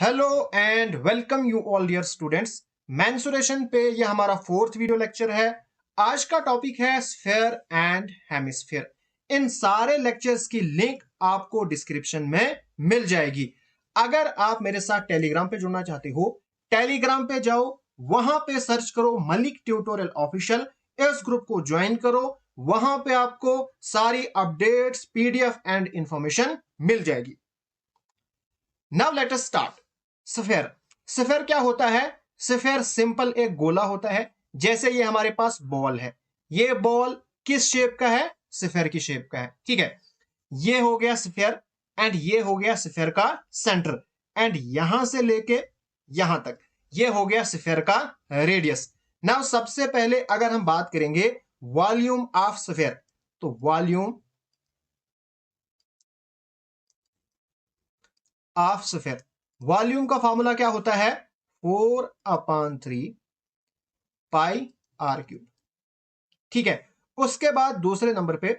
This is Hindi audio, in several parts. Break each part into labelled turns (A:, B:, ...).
A: Hello and welcome you all dear students. Mensuration पे ये हमारा फोर्थ वीडियो लेक्चर है। आज का टॉपिक है स्फीयर एंड हेमिस्फीयर। इन सारे लेक्चर्स की लिंक आपको डिस्क्रिप्शन में मिल जाएगी। अगर आप मेरे साथ टेलीग्राम पे जुड़ना चाहते हो, टेलीग्राम पे जाओ, वहां पे सर्च करो मलिक ट्यूटोरियल ऑफिशियल, इस ग्रुप को ज्वाइन करो। वहां पे आपको सारी अपडेट्स, पीडीएफ एंड इंफॉर्मेशन मिल जाएगी। Now let us start. Sphere sphere क्या होता है? स्फीयर सिंपल एक गोला होता है। जैसे ये हमारे पास बॉल है, ये बॉल किस शेप का है? स्फीयर की शेप का है। ठीक है, ये हो गया स्फीयर एंड ये हो गया स्फीयर का सेंटर एंड यहां से लेके यहां तक ये हो गया स्फीयर का रेडियस। नाउ सबसे पहले अगर हम बात करेंगे वॉल्यूम ऑफ स्फीयर, तो वॉल्यूम ऑफ स्फीयर, वॉल्यूम का फॉर्मूला क्या होता है? 4/3 पाई आर क्यूब। ठीक है, उसके बाद दूसरे नंबर पे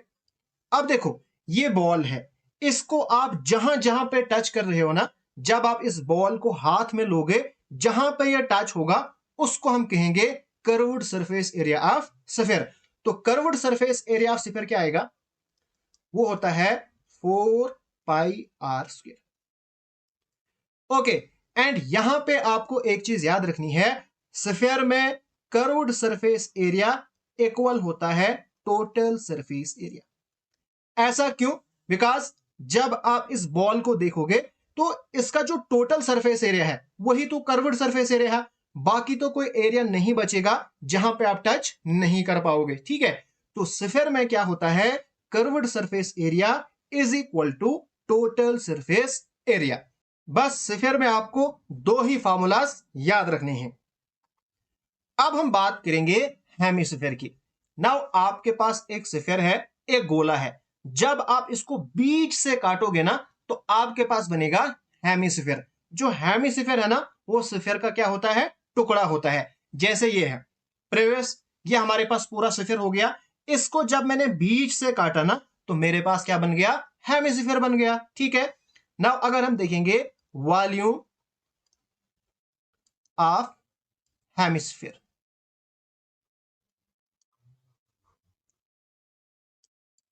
A: अब देखो, ये बॉल है, इसको आप जहां जहां पे टच कर रहे हो ना, जब आप इस बॉल को हाथ में लोगे, जहां पे ये टच होगा उसको हम कहेंगे curved surface area of sphere. तो curved surface area of sphere क्या आएगा? वो होता है 4 पाई r²। ओके, एंड यहां पे आपको एक चीज याद रखनी है, स्फीयर में कर्व्ड सरफेस एरिया इक्वल होता है टोटल सरफेस एरिया। ऐसा क्यों? बिकॉज जब आप इस बॉल को देखोगे तो इसका जो टोटल सरफेस एरिया है वही तो कर्व्ड सरफेस एरिया है, बाकी तो कोई एरिया नहीं बचेगा जहां पे आप टच नहीं कर पाओगे। ठीक है, तो स्फीयर में क्या होता है? Curved surface area is equal to total surface area. बस स्फीयर में आपको दो ही फार्मूलाज याद रखने हैं। अब हम बात करेंगे हेमिस्फीयर की। नाउ आपके पास एक स्फीयर है, एक गोला है। जब आप इसको बीच से काटोगे ना तो आपके पास बनेगा हेमिस्फीयर। जो हेमिस्फीयर है ना, वो स्फीयर का क्या होता है? टुकड़ा होता है। जैसे ये है प्रीवियस, ये हमारे पास पूरा स्फीयर हो गया। इसको जब मैंने बीच से काटा ना तो मेरे पास क्या बन गया? हेमिस्फीयर बन गया। ठीक है, नाउ अगर हम देखेंगे वॉल्यूम ऑफ हेमिस्फीयर,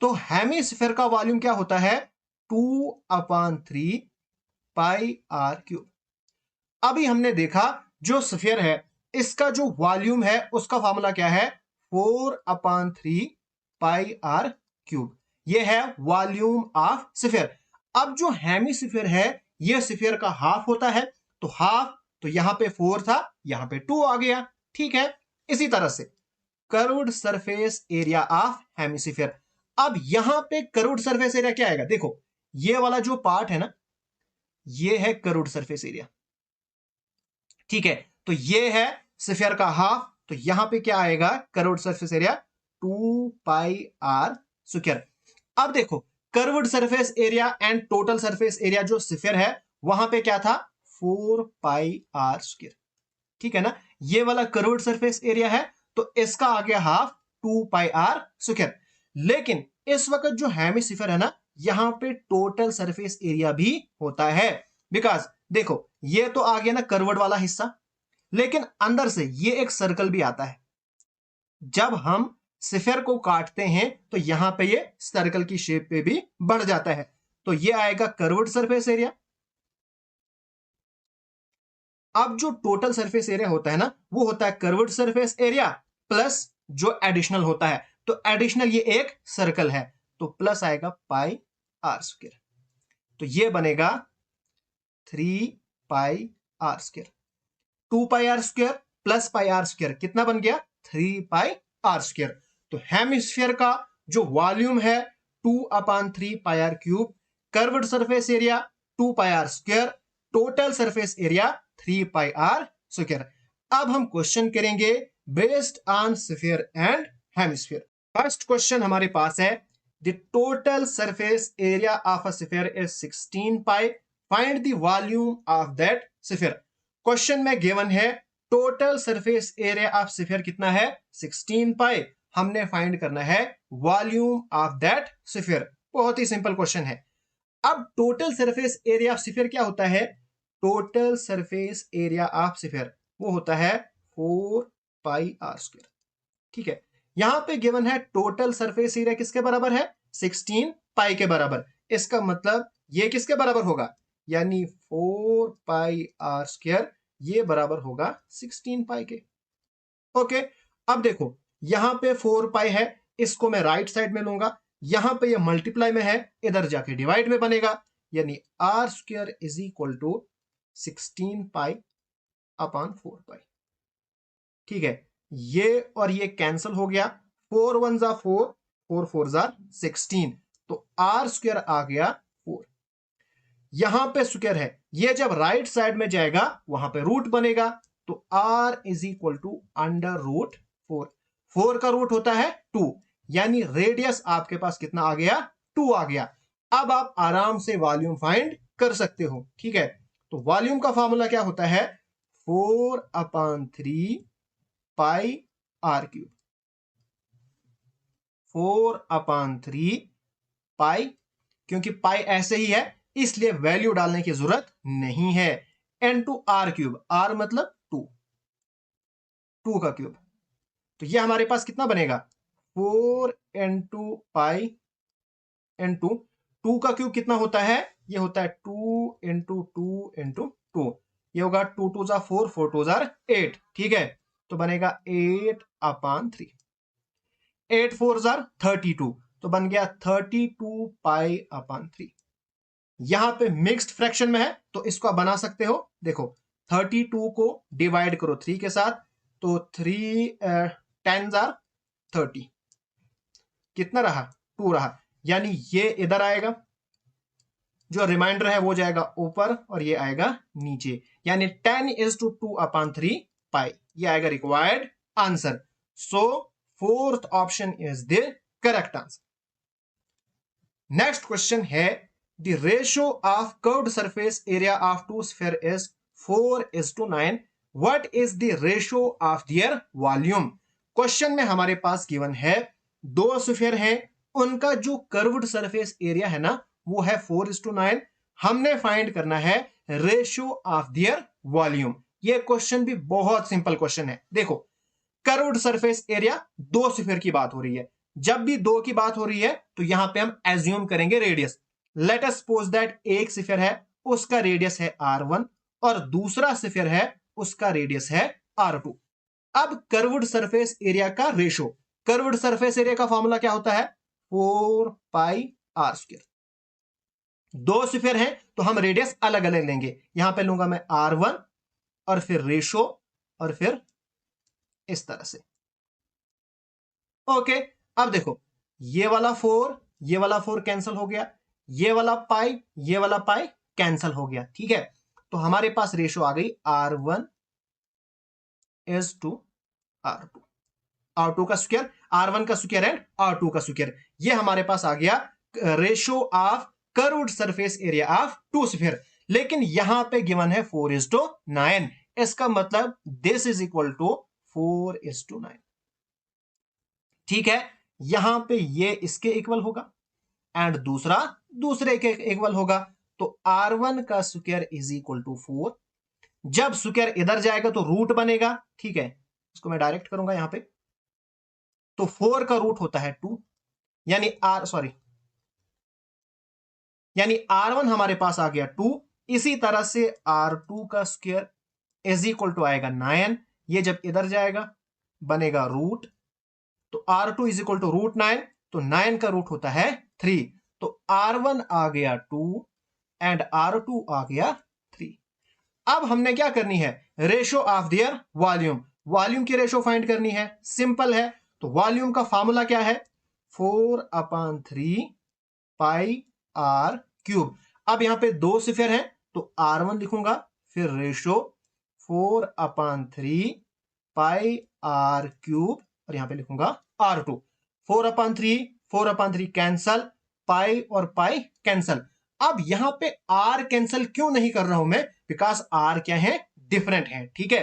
A: तो हेमिस्फीयर का वॉल्यूम क्या होता है? 2/3 पाई आर क्यूब। अभी हमने देखा जो स्फीयर है इसका जो वॉल्यूम है उसका फॉर्मूला क्या है? 4/3 पाई आर क्यूब। ये है वॉल्यूम ऑफ स्फीयर। अब जो हेमिस्फीयर है ये स्फीयर का हाफ होता है, तो हाफ, तो यहां पे 4 था, यहां पे 2 आ गया। ठीक है, इसी तरह से curved surface area of hemisphere. अब यहां पे कर्व्ड सरफेस एरिया क्या आएगा? देखो, ये वाला जो पार्ट है ना, ये है कर्व्ड सरफेस एरिया। ठीक है, तो ये है स्फीयर का हाफ, तो यहां पे क्या आएगा? कर्व्ड सरफेस एरिया 2 पाई r²। अब देखो, curved surface area and total surface area जो स्फीयर है वहां पे क्या था? 4 पाई r²। ठीक है ना, ये वाला कर्व्ड सरफेस एरिया है, तो इसका आ गया हाफ 2 पाई r²। लेकिन इस वक्त जो हेमिस्फीयर है ना, यहां पे टोटल सरफेस एरिया भी होता है। बिकॉज देखो, ये तो आ गया ना कर्व्ड वाला हिस्सा, लेकिन अंदर से ये एक सर्कल भी आता है। जब हम स्फीयर को काटते हैं तो यहां पे ये सर्कल की शेप पे भी बढ़ जाता है, तो ये आएगा कर्व्ड सरफेस एरिया। अब जो टोटल सरफेस एरिया होता है ना, वो होता है कर्व्ड सरफेस एरिया प्लस जो एडिशनल होता है, तो एडिशनल ये एक सर्कल है, तो प्लस आएगा पाई r²। तो ये बनेगा 3 पाई r²। 2 पाई r² प्लस पाई r² कितना बन गया? 3 पाई r²। तो हेमिस्फीयर का जो वॉल्यूम है 2/3 पाई r³, कर्व्ड सरफेस एरिया 2 पाई r², टोटल सरफेस एरिया 3 पाई r²। अब हम क्वेश्चन करेंगे based on sphere and hemisphere. First question हमारे पास है, the total surface area of a sphere is 16 pi, find the volume of that sphere. Question में गिवन है total surface area of sphere कितना है? 16 पाई। हमने फाइंड करना है वॉल्यूम ऑफ दैट स्फीयर। बहुत ही सिंपल क्वेश्चन है। अब total surface area of sphere क्या होता है? Total surface area of sphere वो होता है 4 पाई आर स्क्वायर। ठीक है, यहां पे गिवन है टोटल सरफेस एरिया किसके बराबर है, 16 पाई के बराबर। इसका मतलब ये किसके बराबर होगा, यानी 4 पाई आर स्क्वायर ये बराबर होगा 16 पाई के। ओके, अब देखो यहां पे 4 पाई है, इसको मैं राइट साइड में लूंगा, यहां पे ये मल्टीप्लाई में है, इधर जाके डिवाइड में बनेगा, यानी r square is equal to 16 pi upon 4 pi. ठीक है, ये और ये कैंसिल हो गया, 4 1 जा 4, 4 4 जा 16, तो आर स्क्वायर आ गया 4। यहां पे स्क्वायर है, ये जब राइट साइड में जाएगा वहां पे रूट बनेगा, तो r is equal to under root 4। 4 का रूट होता है 2, यानी रेडियस आपके पास कितना आ गया, 2 आ गया। अब आप आराम से वॉल्यूम फाइंड कर सकते हो। ठीक है, तो वॉल्यूम का फॉर्मूला क्या होता है, 4/3 पाई आर क्यूब, 4/3 पाई, क्योंकि पाई ऐसे ही है इसलिए वैल्यू डालने की जरूरत नहीं है, n2 आर क्यूब, आर मतलब 2, 2 का क्यूब, तो ये हमारे पास कितना बनेगा, 4 पाई n2, 2 का क्यूब कितना होता है, ये होता है 2 ये होगा 2 2 जा 4, 4 2 जा 8। ठीक है, तो बनेगा 8/3, 8 4 जा 32, तो बन गया 32 पाई अपॉन 3। यहां पे मिक्स्ड फ्रैक्शन में है तो इसको आप बना सकते हो, देखो 32 को डिवाइड करो 3 के साथ, तो 3 10 जा 30, कितना रहा, 2 रहा, यानी ये इधर आएगा, जो रिमाइंडर है वो जाएगा ऊपर और ये आएगा नीचे, यानी 10:2/3 पाई, ये आएगा required answer. So fourth option is the correct answer. Next question है, the ratio of curved surface area of two sphere is 4:9, what is the ratio of their volume. Question में हमारे पास गिवन है दो स्फीयर हैं, उनका जो कर्व्ड सरफेस एरिया है ना वो है 4:9, हमने फाइंड करना है रेशियो ऑफ देयर वॉल्यूम। ये क्वेश्चन भी बहुत सिंपल क्वेश्चन है। देखो कर्व्ड सरफेस एरिया, दो स्फीयर की बात हो रही है, जब भी दो की बात हो रही है तो यहां पे हम एज्यूम करेंगे radius. Late us suppose that एक स्फीयर है उसका रेडियस है r1 और दूसरा स्फीयर है उसका रेडियस है r2। अब कर्व्ड सरफेस एरिया का रेशियो, कर्व्ड सरफेस एरिया का फॉर्मूला क्या होता है, 4 पाई आर स्क्वायर। दो स्फीयर हैं तो हम रेडियस अलग अलग लेंगे, यहां पे लूंगा मैं r1 और फिर रेशियो और फिर इस तरह से। ओके, अब देखो ये वाला 4, ये वाला 4 कैंसिल हो गया, ये वाला पाई, ये वाला पाई कैंसिल हो गया। ठीक है, तो हमारे पास रेशियो आ गई r1 is to r2, r2 का स्क्वायर, r1 का स्क्वायर एंड r2 का स्क्वायर, ये हमारे पास आ गया ratio of curved surface area of two sphere. लेकिन यहां पे गिवन है 4:9, इसका मतलब दिस इज इक्वल टू 4:9। ठीक है, यहां पे ये इसके इक्वल होगा एंड दूसरा दूसरे के इक्वल होगा, तो r1 का स्क्वायर इज इक्वल टू 4। जब स्क्वायर इधर जाएगा तो रूट बनेगा। ठीक है, इसको मैं डायरेक्ट करूंगा यहां पे, तो 4 का रूट होता है 2, यानी यानी r1 हमारे पास आ गया 2। इसी तरह से r2 का स्क्वायर इज इक्वल टू आएगा 9, ये जब इधर जाएगा बनेगा रूट, तो r2 इज इक्वल टू √9, तो 9 का रूट होता है 3, तो r1 आ गया 2 एंड r2 आ गया 3। अब हमने क्या करनी है, ratio of their volume, volume की रेशियो फाइंड करनी है, सिंपल है। तो वॉल्यूम का फॉर्मूला क्या है, 4/3 पाई आर क्यूब। अब यहां पे दो स्फीयर हैं तो r1 लिखूंगा, फिर रेशियो 4/3 पाई आर क्यूब और यहां पे लिखूंगा r2। 4/3 कैंसल, पाई और पाई कैंसल। अब यहां पे r कैंसल क्यों नहीं कर रहा हूं मैं, बिकॉज r क्या है, डिफरेंट है। ठीक है,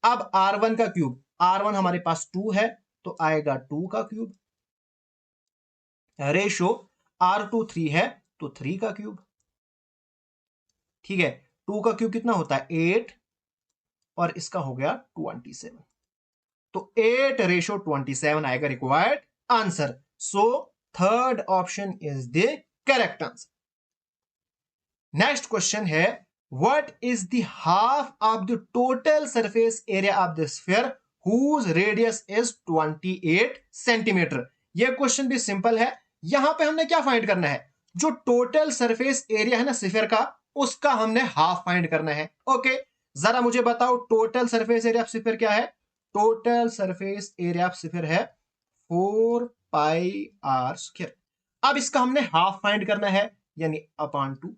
A: अब r1 का क्यूब, r1 हमारे पास 2 है तो आएगा 2 का क्यूब, रेशियो r2 3 है तो 3 का क्यूब। ठीक है, 2 का क्यूब कितना होता है 8 और इसका हो गया 27। तो 8:27 आएगा required answer. So third option is the correct answer. Next question है what is the half of the total surface area of the sphere whose radius is 28 centimetre. यह क्वेश्चन भी सिंपल है। यहां पे हमने क्या फाइंड करना है, जो टोटल सरफेस एरिया है ना स्फीयर का, उसका हमने हाफ फाइंड करना है। ओके, जरा मुझे बताओ total surface area of sphere क्या है। Total surface area of sphere है 4πr²। अब इसका हमने हाफ फाइंड करना है, यानी अपॉन 2।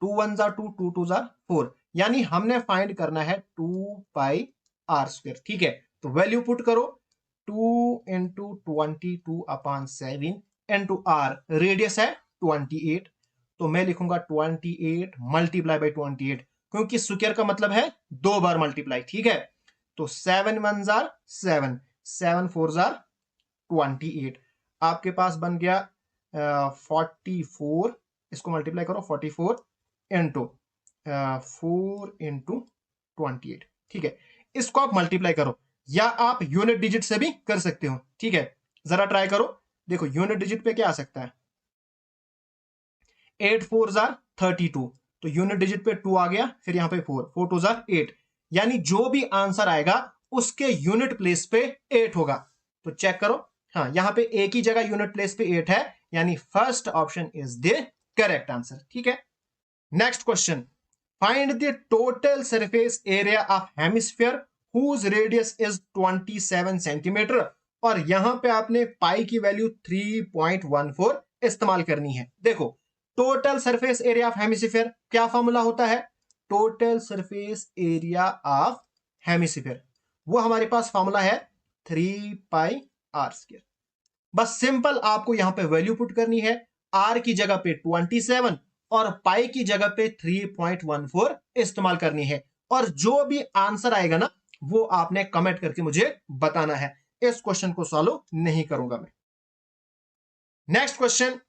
A: 2 1 जा 2, 2 2 जा 4, यानी हमने फाइंड करना है 2πr²। ठीक है, तो वैल्यू पुट करो 2 इंटू 22/7 इंटू आर, रेडियस है 28, तो मैं लिखूंगा 28 मल्टीप्लाई बाई 28, क्योंकि स्क्वायर का मतलब है 2 बार मल्टीप्लाई। ठीक है, तो 7 1 जार 7, 7 4 जार 28, आपके पास बन गया 44। इसको मल्टीप्लाई करो 44 इंटू 4 इंटू 28। ठीक है, इसको आप मल्टीप्लाई करो, या आप यूनिट डिजिट से भी कर सकते हो। ठीक है, जरा ट्राई करो, देखो यूनिट डिजिट पे क्या आ सकता है, 8 4 जार 32, तो यूनिट डिजिट पे 2 आ गया, फिर यहां पे 4, 4 2 जार 8, यानी जो भी आंसर आएगा उसके यूनिट प्लेस पे 8 होगा। तो चेक करो, हाँ यहां पे एक ही जगह यूनिट प्लेस पे 8 है, यानी first option is the correct answer. ठीक है, next question, find the total surface area of hemisphere whose radius is 27 centimetre. और यहां पे आपने पाई की वैल्यू 3.14 इस्तेमाल करनी है। देखो total surface area of hemisphere क्या फॉर्मूला होता है, total surface area of hemisphere, वो हमारे पास फॉर्मूला है 3πr²। बस सिंपल आपको यहां पे वैल्यू पुट करनी है, आर की जगह पे 27 और पाई की जगह पे 3.14 इस्तेमाल करनी है, और जो भी आंसर आएगा ना वो आपने कमेंट करके मुझे बताना है। इस क्वेश्चन को सॉल्व नहीं करूंगा मैं। Next question,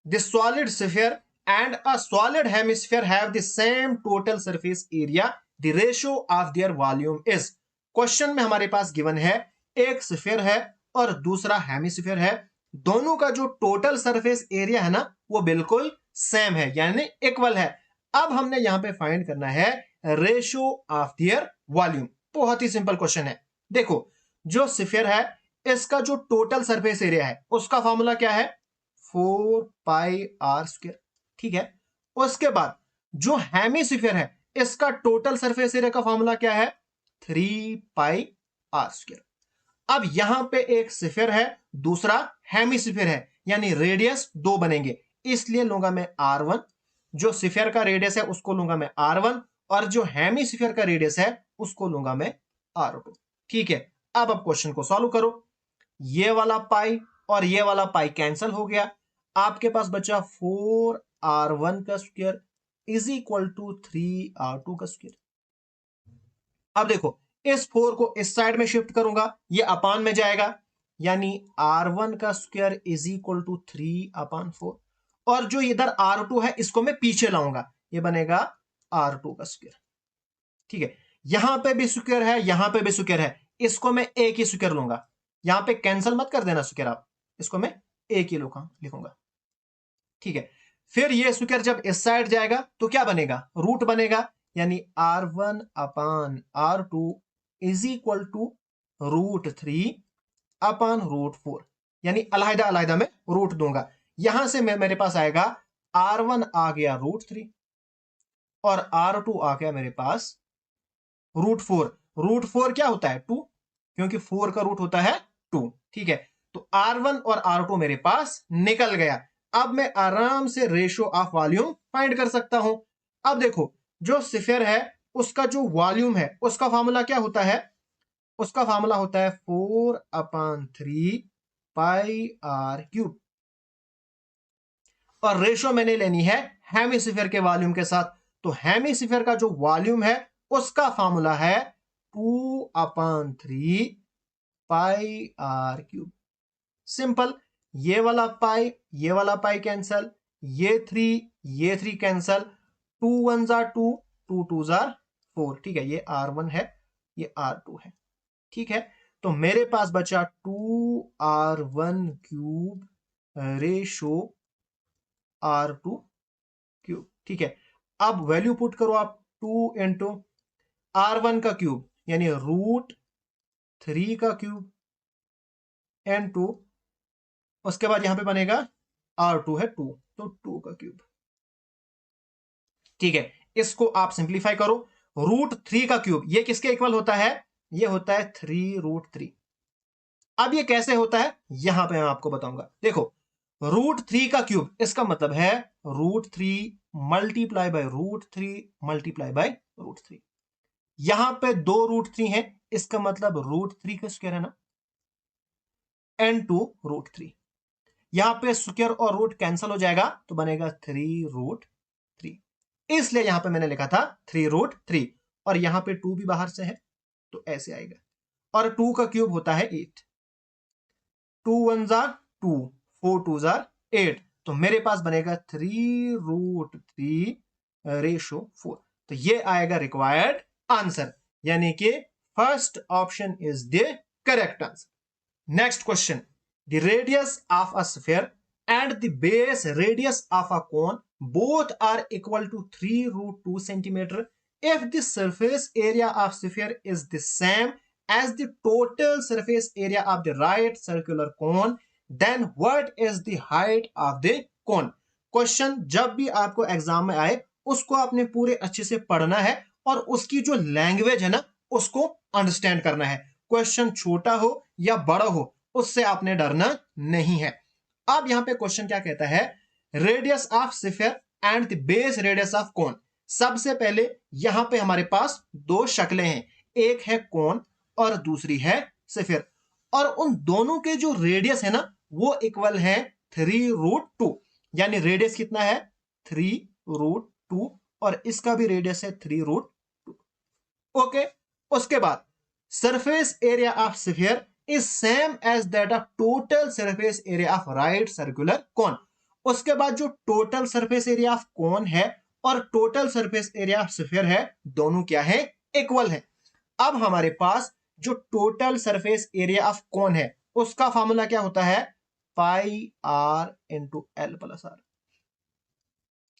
A: the solid sphere and a solid hemisphere have the same total surface area, the ratio of their volume is. Question में हमारे पास गिवन है एक स्फीयर है और दूसरा हेमिस्फीयर है, दोनों का जो टोटल सरफेस एरिया है ना वो बिल्कुल सेम है, यानी इक्वल है। अब हमने यहां पे फाइंड करना है रेशियो ऑफ देयर वॉल्यूम। बहुत ही सिंपल क्वेश्चन है। देखो जो स्फीयर है इसका जो टोटल सरफेस एरिया है उसका फॉर्मूला क्या है 4πr²। ठीक है, उसके बाद जो हेमिस्फीयर है इसका टोटल सरफेस एरिया का फॉर्मूला क्या है 3πr²। अब यहां पे एक स्फीयर है दूसरा हेमिस्फीयर है, यानी रेडियस 2 बनेंगे, इसलिए लूंगा मैं r1। जो स्फीयर का रेडियस है उसको लूंगा मैं r1, और जो हेमिस्फीयर का रेडियस है उसको लूंगा मैं r2। ठीक है, अब क्वेश्चन को सॉल्व करो, ये वाला पाई और ये वाला पाई कैंसिल हो गया, आपके पास बचा 4r1 का square is equal to 3r2 का स्क्वायर। अब देखो इस 4 को इस साइड में शिफ्ट करूंगा, ये अपान में जाएगा, यानी r1 का स्क्वायर इज इक्वल टू 3/4, और जो इधर r2 है इसको मैं पीछे लाऊंगा, ये बनेगा r2 का स्क्वायर। ठीक है, यहां पे भी स्क्वायर है यहां पे भी स्क्वायर है, इसको मैं एक ही स्क्वायर लूंगा, यहां पे कैंसिल मत कर देना स्क्वायर आप, इसको मैं एक ही लिखूंगा। ठीक है, फिर ये स्क्वायर जब इस साइड जाएगा तो क्या बनेगा, रूट बनेगा, यानी r1/r2 इज इक्वल टू √3/√4, यानी अलहदा अलहदा में रूट दूंगा। यहां से मेरे पास आएगा r1 आ गया √3 और r2 आ गया मेरे पास √4। √4 क्या होता है 2, क्योंकि 4 का रूट होता है 2। ठीक है, तो r1 और r2 मेरे पास निकल गया। अब मैं आराम से रेशियो ऑफ वॉल्यूम फाइंड कर सकता हूं। अब देखो जो स्फीयर है उसका जो वॉल्यूम है उसका फॉर्मूला क्या होता है, उसका फॉर्मूला होता है 4/3πr³, और रेशियो मैंने लेनी है हेमिस्फीयर के वॉल्यूम के साथ। तो हेमिस्फीयर का जो वॉल्यूम है उसका फॉर्मूला है 2/3πr³। सिंपल, ये वाला पाई कैंसल, ये 3 कैंसल, 2 1 जार 2, 2 2 जार 4, ठीक है, ये R1 है, ये R2 है, ठीक है। तो मेरे पास बचा 2R1 cube ratio R2 cube, ठीक है। अब वैल्यू पुट करो आप, 2 इंटू R1 का क्यूब यानी √3 का क्यूब इंटू, उसके बाद यहां पे बनेगा R2 है 2, तो 2 का क्यूब, ठीक है। इसको आप सिंप्लीफाई करो, √3 का क्यूब ये किसके इक्वल होता है, ये होता है 3√3। अब ये कैसे होता है यहां पे मैं आपको बताऊंगा। देखो, √3 का क्यूब इसका मतलब है √3 मल्टीप्लाई बाय √3 मल्टीप्लाई बाय √3। यहां पे 2√3 है, इसका मतलब √3 का स्क्वायर है ना, n2 √3। यहां पे स्क्वायर और रूट कैंसिल हो जाएगा तो बनेगा 3√3, इसलिए यहां पे मैंने लिखा था 3√3, और यहां पे 2 भी बाहर से है तो ऐसे आएगा, और 2 का क्यूब होता है 8, 2 1 जार 2, 4 2 जार 8, तो मेरे पास बनेगा 3√3 रेशो 4। तो ये आएगा रिक्वायर्ड आंसर, यानी कि first option is the correct answer. Next question, the radius of a sphere and the base radius of a cone both are equal to 3√2 centimeter if the surface area of sphere is the same as the total surface area of the right circular cone, then what is the height of the cone? Question जब भी आपको एग्जाम में आए उसको आपने पूरे अच्छे से पढ़ना है और उसकी जो लैंग्वेज है ना उसको अंडरस्टैंड करना है। क्वेश्चन छोटा हो या बड़ा हो उससे आपने डरना नहीं है। अब यहां पे क्वेश्चन क्या कहता है, radius of sphere and the base radius of cone. सबसे पहले यहां पे हमारे पास दो शक्लें हैं, एक है कोन और दूसरी है स्फीयर, और उन दोनों के जो रेडियस है ना वो इक्वल है 3√2, यानी रेडियस कितना है 3√2 और इसका भी रेडियस है 3√2। ओके, उसके बाद surface area of sphere is same as that of total surface area of right circular cone। उसके बाद जो total surface area of cone है और total surface area of sphere है दोनों क्या है, इक्वल है। अब हमारे पास जो total surface area of cone है उसका फॉर्मूला क्या होता है, pi r into l plus r.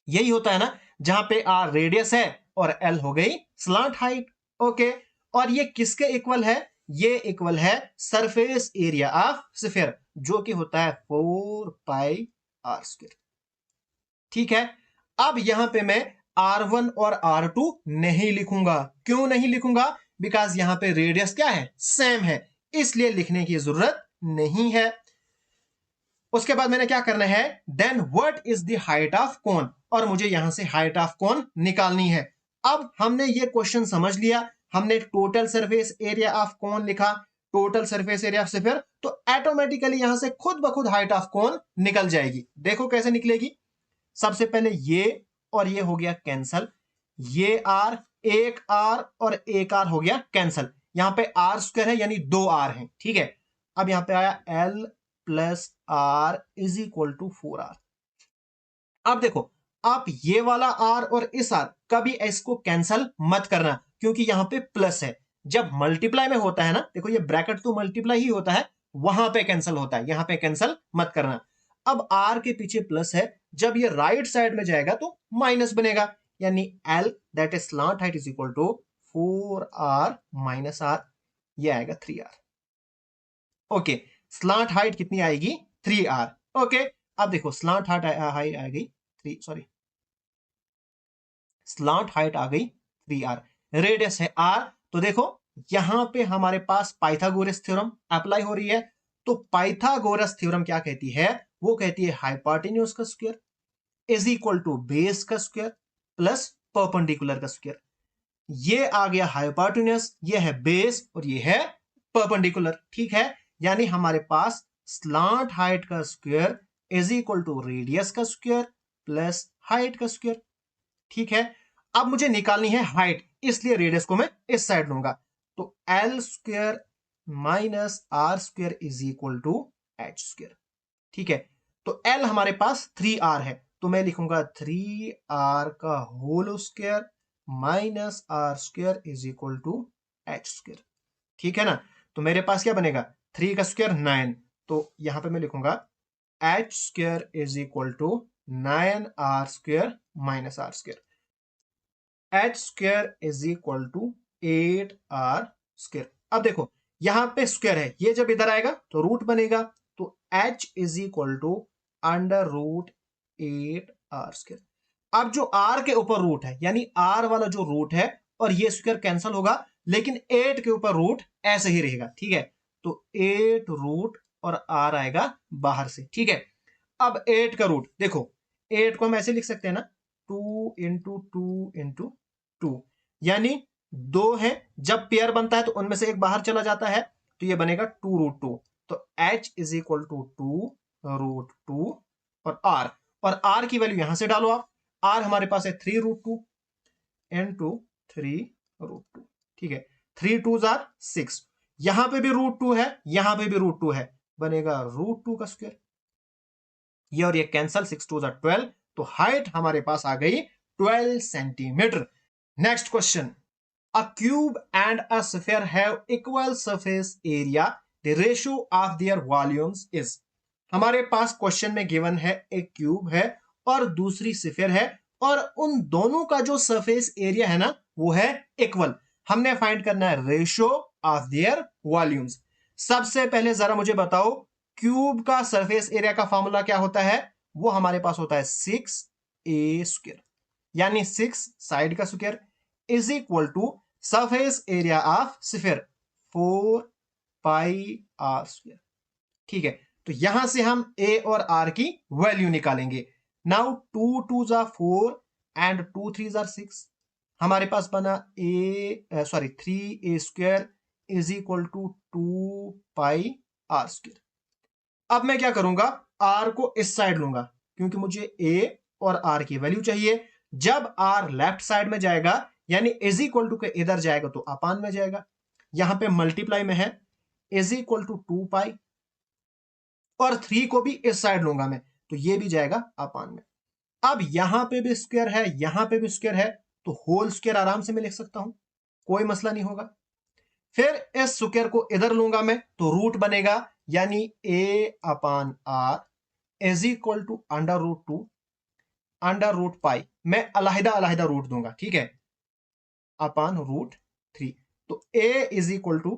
A: यही होता है ना, जहां पे आर रेडियस है और एल हो गई स्लांट हाइट। ओके, और ये किसके इक्वल है, ये इक्वल है सरफेस एरिया ऑफ स्फीयर जो कि होता है 4πr²। ठीक है, अब यहां पे मैं R1 और R2 नहीं लिखूंगा। क्यों नहीं लिखूंगा, बिकॉज यहां पे रेडियस क्या है, सेम है, इसलिए लिखने की जरूरत नहीं है। उसके बाद मैंने क्या करना है, then what is the height of cone, और मुझे यहां से हाइट ऑफ कोन निकालनी है। अब हमने ये क्वेश्चन समझ लिया, हमने total surface area of cone लिखा, total surface area of sphere, तो ऑटोमेटिकली यहां से खुद ब खुद हाइट ऑफ कोन निकल जाएगी। देखो कैसे निकलेगी, सबसे पहले ये और ये हो गया कैंसल, ये आर, एक आर और एक आर हो गया कैंसल, यहां पे आर स्क्वायर है यानी 2r है। ठीक है, अब यहां पे आया l plus r is equal to 4r। अब देखो, आप ये वाला r और इस r कभी इसको कैंसल मत करना, क्योंकि यहां पे प्लस है। जब मल्टीप्लाई में होता है ना, देखो ये ब्रैकेट तो मल्टीप्लाई ही होता है, वहां पे कैंसल होता है, यहां पे कैंसल मत करना। अब r के पीछे प्लस है, जब ये राइट साइड में जाएगा तो माइनस बनेगा, यानी l that is slant height is equal to 4r minus r, ये आएगा 3r। ओके, स्लांट हाइट कितनी आएगी, 3r। ओके, अब देखो स्लांट हाइट आ गई 3, सॉरी स्लांट हाइट आ गई 3r, रेडियस है r। तो देखो यहां पे हमारे पास पाइथागोरस थ्योरम अप्लाई हो रही है। तो पाइथागोरस थ्योरम क्या कहती है, वो कहती है हाइपोटेन्यूज का square is equal to base का स्क्वायर प्लस परपेंडिकुलर का स्क्वायर। ये आ गया हाइपोटेन्यूज, ये है बेस और ये है परपेंडिकुलर। ठीक है, यानी हमारे पास स्लांट हाइट का square is equal to radius का स्क्वायर प्लस हाइट का स्क्वायर। ठीक है, अब मुझे निकालनी है हाइट, इसलिए रेडियस को मैं इस साइड लूंगा, तो l square minus r square is equal to h square. ठीक है, तो एल हमारे पास 3r है, तो मैं लिखूंगा 3r का whole square minus r square is equal to h square. ठीक है ना। तो मेरे पास क्या बनेगा, 3 का स्क्वायर 9, तो यहां पे मैं लिखूंगा h square is equal to 9r square minus r square. H square is equal to 8r square. अब देखो यहां पे स्क्वायर है, ये जब इधर आएगा तो रूट बनेगा, तो h is equal to under root 8r square. अब जो r के ऊपर रूट है, यानी r वाला जो रूट है, और ये स्क्वायर कैंसिल होगा, लेकिन 8 के ऊपर रूट ऐसे ही रहेगा। ठीक है, तो 8 रूट और r आएगा बाहर से। ठीक है, अब 8 का रूट देखो, 8 को हम ऐसे लिख सकते हैं ना, 2 इंटू 2 इंटू 2, यानी 2 है, जब पेयर बनता है तो उनमें से एक बाहर चला जाता है, तो ये बनेगा 2 रूट 2। तो h is equal to 2 root 2 और r की वैल्यू यहां से डालो आप। r हमारे पास है 3 रूट 2 इंटू 3 रूट 2। ठीक है, 3 2 जार 6, यहां पे भी रूट 2 है, यहां पे भी रूट 2 है, बनेगा रूट 2 का स्क्वायर। ये और ये कैंसल, 6 2 जार 12, तो हाइट हमारे पास आ गई 12 centimetre. Next question, a cube and a sphere have equal surface area, the ratio of their volumes is। हमारे पास क्वेश्चन में गिवन है एक क्यूब है और दूसरी स्फीयर है, और उन दोनों का जो सरफेस एरिया है ना वो है इक्वल। हमने फाइंड करना है रेशियो ऑफ देयर वॉल्यूम्स। सबसे पहले जरा मुझे बताओ, क्यूब का सरफेस एरिया का फॉर्मूला क्या होता है? वो हमारे पास होता है 6a स्क्वायर, यानी 6 साइड का square is equal to surface area of sphere 4 pi r square. ठीक है, तो यहां से हम a और r की वैल्यू निकालेंगे। नाउ 2 2 जा 4 एंड 2 3 जा 6, हमारे पास बना 3a square is equal to 2 pi r square. अब मैं क्या करूंगा, r को इस साइड लूंगा, क्योंकि मुझे a और r की वैल्यू चाहिए। जब r लेफ्ट साइड में जाएगा, यानी इज इक्वल टू के इधर जाएगा तो अपान में जाएगा, यहां पे मल्टीप्लाई में है, इज इक्वल टू 2 पाई, और 3 को भी इस साइड लूंगा मैं, तो ये भी जाएगा अपान में। अब यहां पे भी स्क्वायर है, यहां पे भी स्क्वायर है, तो होल स्क्वायर आराम से मैं लिख सकता हूं, कोई मसला नहीं होगा। फिर इस स्क्वायर को इधर लूंगा मैं, तो रूट बनेगा, यानी a upon r is equal to under root pi, मैं अलहदा अलहदा रूट दूंगा। ठीक है, अपान रूट 3, तो a is equal to,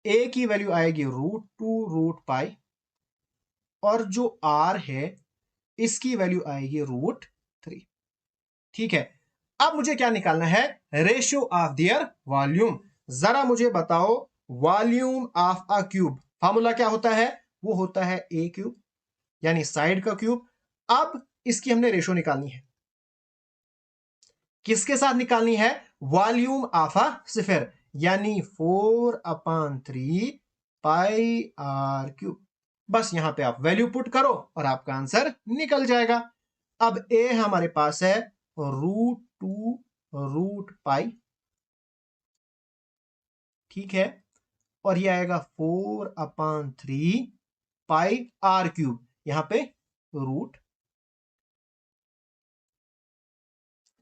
A: a की वैल्यू आएगी रूट 2 रूट पाई, और जो r है इसकी वैल्यू आएगी रूट 3। ठीक है, अब मुझे क्या निकालना है, रेशियो ऑफ देयर वॉल्यूम। जरा मुझे बताओ, volume of a cube formula क्या होता है? वो होता है ए क्यूब, यानी साइड का क्यूब। अब इसकी हमने रेशियो निकालनी है, किसके साथ निकालनी है? वॉल्यूम ऑफ अ स्फीयर, यानी 4/3 पाई आर क्यूब। बस यहां पे आप वैल्यू पुट करो और आपका आंसर निकल जाएगा। अब ए हमारे पास है रूट 2 रूट पाई, ठीक है, और ये आएगा 4/3 पाई आर क्यूब, यहां पे रूट।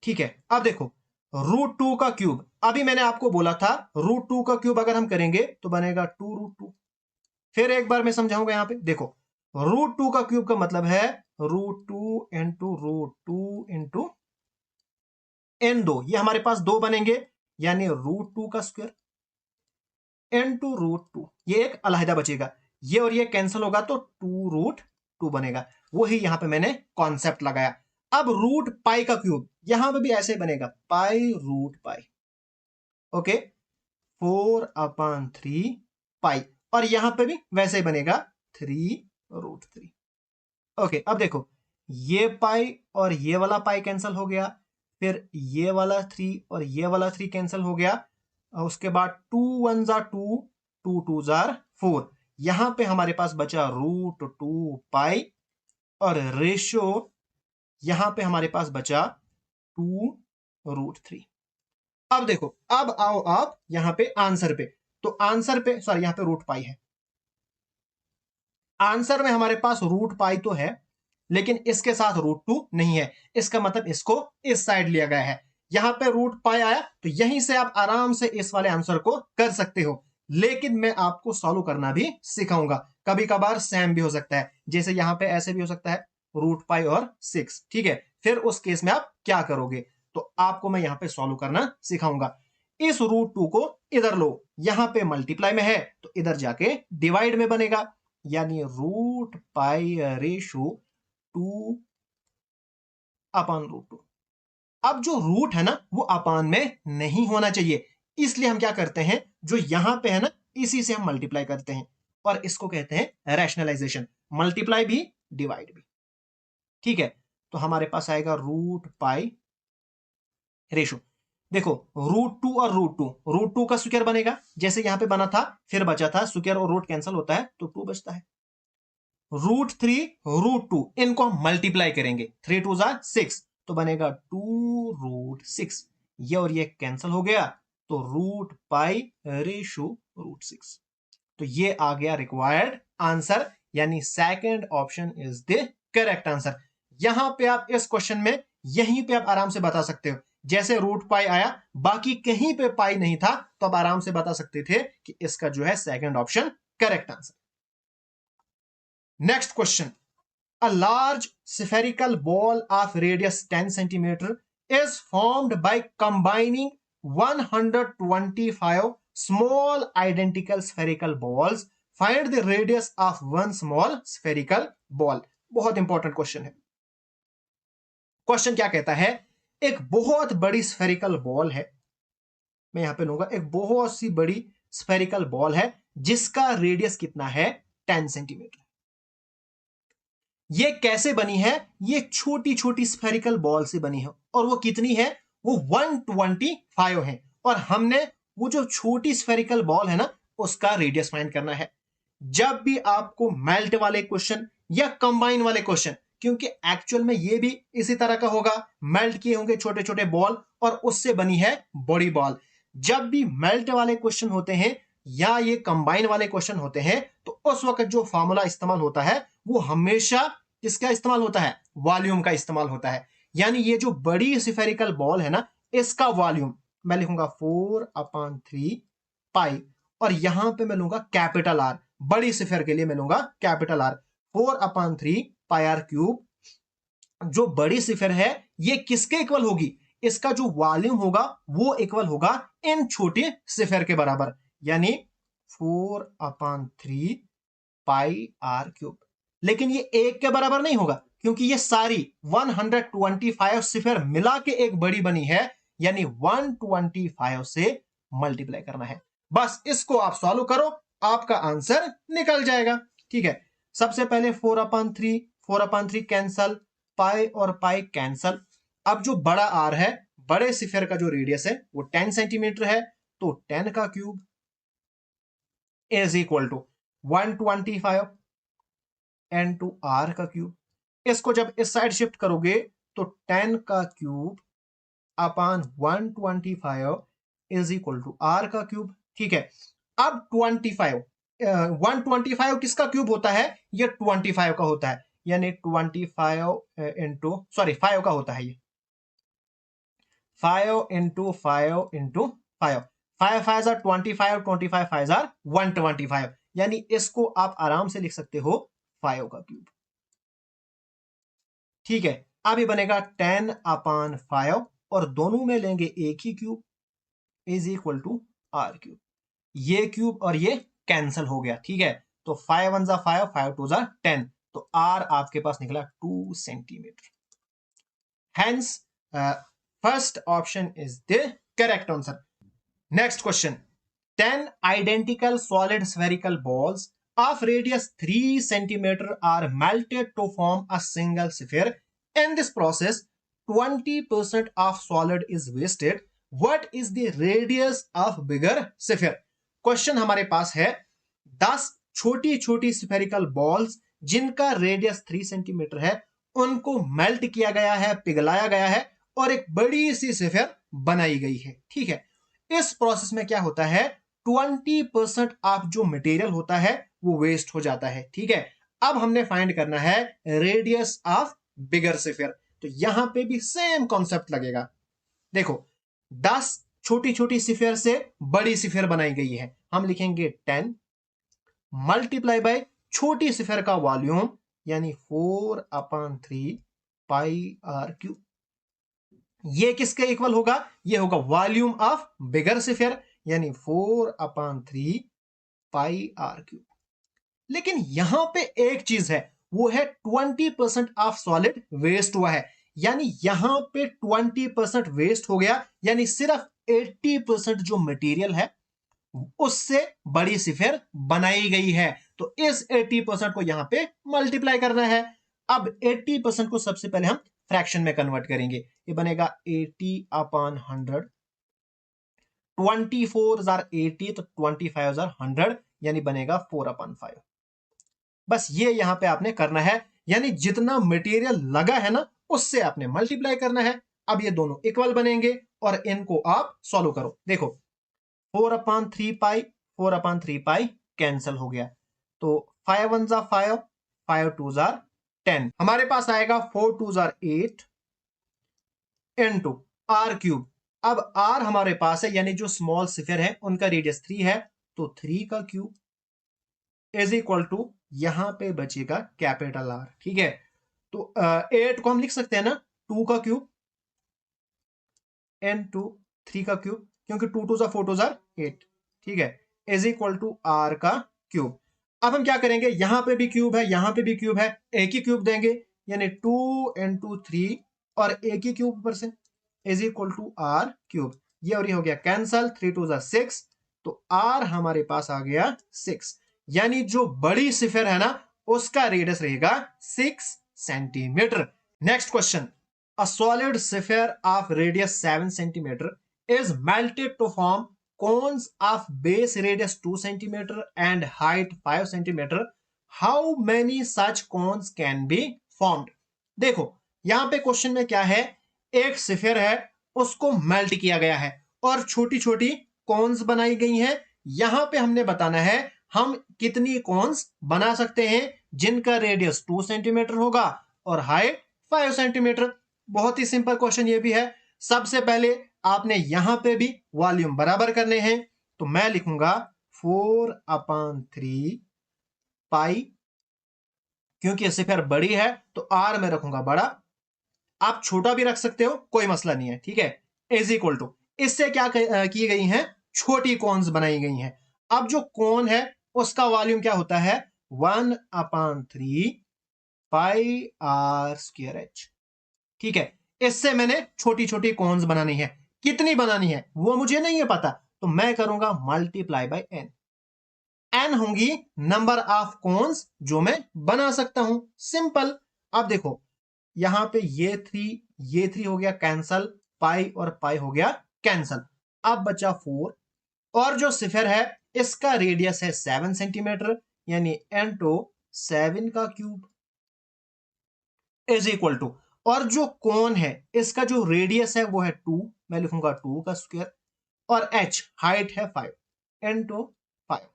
A: ठीक है, अब देखो रूट 2 का क्यूब, अभी मैंने आपको बोला था रूट 2 का क्यूब अगर हम करेंगे तो बनेगा 2 रूट 2। फिर एक बार मैं समझाऊंगा, यहां पे देखो, रूट 2 का क्यूब का मतलब है root 2 into root 2 into n, दो, ये हमारे पास दो बनेंगे, यानी रूट 2 का स्क्वायर इंटू रूट 2, ये एक अलहदा बचेगा, ये और ये कैंसिल होगा तो 2 रूट 2 बनेगा। वही यहां पे मैंने कॉन्सेप्ट लगाया। अब रूट पाई का क्यूब यहां पे भी ऐसे बनेगा, पाई रूट पाई, ओके, 4/3 पाई, और यहां पे भी वैसे ही बनेगा 3 रूट 3। ओके, अब देखो ये पाई और ये वाला पाई कैंसिल हो गया, फिर ये वाला 3 और ये वाला 3 कैंसिल हो गया, और उसके बाद 2 1 जार 2, 2 2 जार 4, यहां पे हमारे पास बचा रूट 2 पाई, और रेशियो यहां पे हमारे पास बचा 2 रूट 3। अब देखो, अब आओ आप यहां पे आंसर पे, तो आंसर पे, सॉरी, यहां पे रूट पाई है, आंसर में हमारे पास रूट पाई तो है, लेकिन इसके साथ √2 नहीं है, इसका मतलब इसको इस साइड लिया गया है। यहां पे √π आया तो यहीं से आप आराम से इस वाले आंसर को कर सकते हो, लेकिन मैं आपको सॉल्व करना भी सिखाऊंगा। कभी कभार सेम भी हो सकता है, जैसे यहां पे ऐसे भी हो सकता है √π और 6, ठीक है। फिर उस केस में आप क्या करोगे, तो आपको मैं यहां पे सॉल्व करना सिखाऊंगा। इस √2 को इधर लो, यहां पे मल्टीप्लाई में है तो इधर जाके डिवाइड में बनेगा, यानी √π रेशो 2 अपॉन √2। अब जो रूट है ना वो अपान में नहीं होना चाहिए, इसलिए हम क्या करते हैं, जो यहां पे है ना इसी से हम मल्टीप्लाई करते हैं, और इसको कहते हैं रैशनलाइजेशन, मल्टीप्लाई भी डिवाइड भी, ठीक है। तो हमारे पास आएगा √π रेशो, देखो √2 और √2 का स्क्वायर बनेगा जैसे यहां पे बना था, फिर बचा था स्क्वायर और रूट कैंसिल होता है तो 2 बचता है। √3 √2 इनको हम मल्टीप्लाई करेंगे, 3 2 6 तो बनेगा 2√6, ये और ये कैंसिल हो गया तो √π रेशो √6, तो ये आ गया रिक्वायर्ड आंसर, यानी second option is the correct answer. यहां पे आप इस क्वेश्चन में यहीं पे आप आराम से बता सकते हो, जैसे √π आया बाकी कहीं पे पाई नहीं था तो आप आराम से बता सकते थे कि इसका जो है second option correct answer. Next question, a large spherical ball of radius 10 centimeter is formed by combining 125 small identical spherical balls. Find the radius of one small spherical ball. बहुत इंपॉर्टेंट क्वेश्चन है। क्वेश्चन क्या कहता है, एक बहुत बड़ी स्फेरिकल बॉल है, मैं यहां पे लूंगा एक बहुत सी बड़ी स्फेरिकल बॉल है जिसका रेडियस कितना है 10 सेंटीमीटर। ये कैसे बनी है, ये छोटी छोटी स्फेरिकल बॉल से बनी है, और वो कितनी है, वो 125 है, और हमने वो जो छोटी स्फेरिकल बॉल है ना उसका रेडियस फाइंड करना है। जब भी आपको मेल्ट वाले क्वेश्चन या कंबाइन वाले क्वेश्चन, क्योंकि एक्चुअल में ये भी इसी तरह का होगा, मेल्ट किए होंगे छोटे छोटे बॉल और उससे बनी है बड़ी बॉल। जब भी मेल्ट वाले क्वेश्चन होते हैं या ये कंबाइन वाले क्वेश्चन होते हैं तो उस वक्त जो फॉर्मूला इस्तेमाल होता है वो हमेशा किसका इस्तेमाल होता है, वॉल्यूम का इस्तेमाल होता है। यानी ये जो बड़ी स्फेरिकल बॉल है ना इसका वॉल्यूम मैं लिखूंगा 4/3 और यहां पे मैं लूंगा कैपिटल आर, बड़ी स्फेयर के लिए मैं लूंगा कैपिटल आर, 4/3 जो बड़ी स्फेयर है ये किसके इक्वल होगी, इसका जो वॉल्यूम होगा वो इक्वल होगा इन छोटे स्फेयर के बराबर, यानी 4/3 लेकिन ये एक के बराबर नहीं होगा क्योंकि ये सारी 125 स्फेयर मिला के एक बड़ी बनी है, यानी 125 से मल्टीप्लाई करना है। बस इसको आप सॉल्व करो, आपका आंसर निकल जाएगा, ठीक है। सबसे पहले 4/3 कैंसल, पाई और पाई कैंसल। अब जो बड़ा आर है, बड़े स्फेयर का जो रेडियस है वो 10 सेंटीमीटर है, तो 10 का cube is equal to 125 n2 r का क्यूब। इसको जब इस साइड शिफ्ट करोगे तो 10 का cube upon 125 is equal to r का क्यूब, ठीक है। अब 125 किसका क्यूब होता है, ये 25 का होता है, यानी 25 इंटू 5 का होता है, ये 5 इंटू 5 इंटू 5, 5 5 25, 25 5 125, यानी इसको आप आराम से लिख सकते हो 5 का क्यूब, ठीक है। अब ये बनेगा 10/5 और दोनों में लेंगे एक ही cube is equal to r cube, ये क्यूब और ये कैंसल हो गया, ठीक है। तो 5 1 5, 5 2 10, तो आर आपके पास निकला 2 centimetre. Hence first option is the correct answer. Next question, 10 identical solid spherical balls of radius 3 centimeter are melted to form a single sphere. In this process, 20% of solid is wasted. What is the radius of bigger sphere? Question हमारे पास है 10 छोटी छोटी स्फेरिकल बॉल्स जिनका रेडियस 3 सेंटीमीटर है, उनको मेल्ट किया गया है, पिघलाया गया है और एक बड़ी सी स्फेयर बनाई गई है, ठीक है। इस प्रोसेस में क्या होता है, 20% ऑफ जो मटेरियल होता है वो वेस्ट हो जाता है, ठीक है। अब हमने फाइंड करना है रेडियस ऑफ बिगर स्फीयर। तो यहां पे भी सेम कॉन्सेप्ट लगेगा। देखो 10 छोटी छोटी स्फीयर से बड़ी स्फीयर बनाई गई है, हम लिखेंगे 10 मल्टीप्लाई बाय छोटी स्फीयर का वॉल्यूम यानी 4/3 पाई आर क्यूब। ये किसके इक्वल होगा? ये होगा वॉल्यूम ऑफ बिगर स्फीयर यानी 4/3 पाई आर क्यूब। लेकिन यहां पे एक चीज है, वो है 20% ऑफ सॉलिड वेस्ट हुआ है, यानी यहां पे 20% वेस्ट हो गया, यानी सिर्फ 80% जो मटेरियल है उससे बड़ी स्फीयर बनाई गई है। तो इस 80% को यहां पे मल्टीप्लाई करना है। अब 80% को सबसे पहले हम फ्रैक्शन में कन्वर्ट करेंगे। ये बनेगा 80/100, 24/80 तो 25/100 यानी बनेगा 4/5। बस ये यहां पे आपने करना है, यानी जितना मटेरियल लगा है ना उससे आपने मल्टीप्लाई करना है। अब ये दोनों इक्वल बनेंगे और इनको आप सॉल्व करो। देखो 4/3 पाई 4/3 पाई कैंसिल हो गया, तो 5 1 जा 5, 5 2 जा 10, हमारे पास आएगा 4 2 जा 8 इनटू आर क्यूब। अब आर हमारे पास है, यानी जो स्मॉल स्फीयर है उनका रेडियस 3 है, तो 3 का क्यूब इज इक्वल टू यहां पे बचेगा कैपिटल आर। ठीक है, तो 8 को हम लिख सकते हैं ना 2 का क्यूब एन टू 3 का क्यूब, क्योंकि 2 2 जा 4 2 जा 8। ठीक है, इज इक्वल टू आर का क्यूब। अब हम क्या करेंगे, यहां पे भी क्यूब है यहां पे भी क्यूब है, एक ही क्यूब देंगे यानी 2 × 3 और एक ही क्यूब ऊपर से is equal to r cube. ये और ये हो गया कैंसल, 3 2 जा 6, तो आर हमारे पास आ गया 6, यानी जो बड़ी स्फीयर है ना उसका रेडियस रहेगा 6 centimetre. Next question, a solid sphere of radius 7 centimeter is melted to form cones of base radius 2 centimeter and height 5 centimeter. How many such cones can be formed? देखो यहां पे क्वेश्चन में क्या है, एक स्फीयर है उसको मेल्ट किया गया है और छोटी छोटी कॉन्स बनाई गई हैं। यहां पे हमने बताना है हम कितनी कॉन्स बना सकते हैं जिनका रेडियस 2 सेंटीमीटर होगा और हाइट 5 सेंटीमीटर। बहुत ही सिंपल क्वेश्चन ये भी है। सबसे पहले आपने यहां पे भी वॉल्यूम बराबर करने हैं, तो मैं लिखूंगा 4/3 पाई, क्योंकि स्फीयर बड़ी है तो आर में रखूंगा बड़ा, आप छोटा भी रख सकते हो कोई मसला नहीं है। ठीक है, इज इक्वल टू इससे क्या की गई है, छोटी कॉन्स बनाई गई हैं। अब जो कॉन है उसका वॉल्यूम क्या होता है 1/3 पाई आर स्क्वायर एच। ठीक है, इससे मैंने छोटी छोटी कॉन्स बनानी है, कितनी बनानी है वो मुझे नहीं है पता, तो मैं करूंगा मल्टीप्लाई बाय एन। एन होंगी नंबर ऑफ कॉन्स जो मैं बना सकता हूं, सिंपल। अब देखो यहां पे ये थ्री हो गया कैंसल, पाई और पाई हो गया कैंसल, अब बचा 4 और जो स्फीयर है इसका रेडियस है 7 सेंटीमीटर यानी एन टू 7 का क्यूब इज इक्वल टू, और जो कोन है इसका जो रेडियस है वो है 2, मैं लिखूंगा 2 का स्क्वायर, और h हाइट है 5 इनटू 5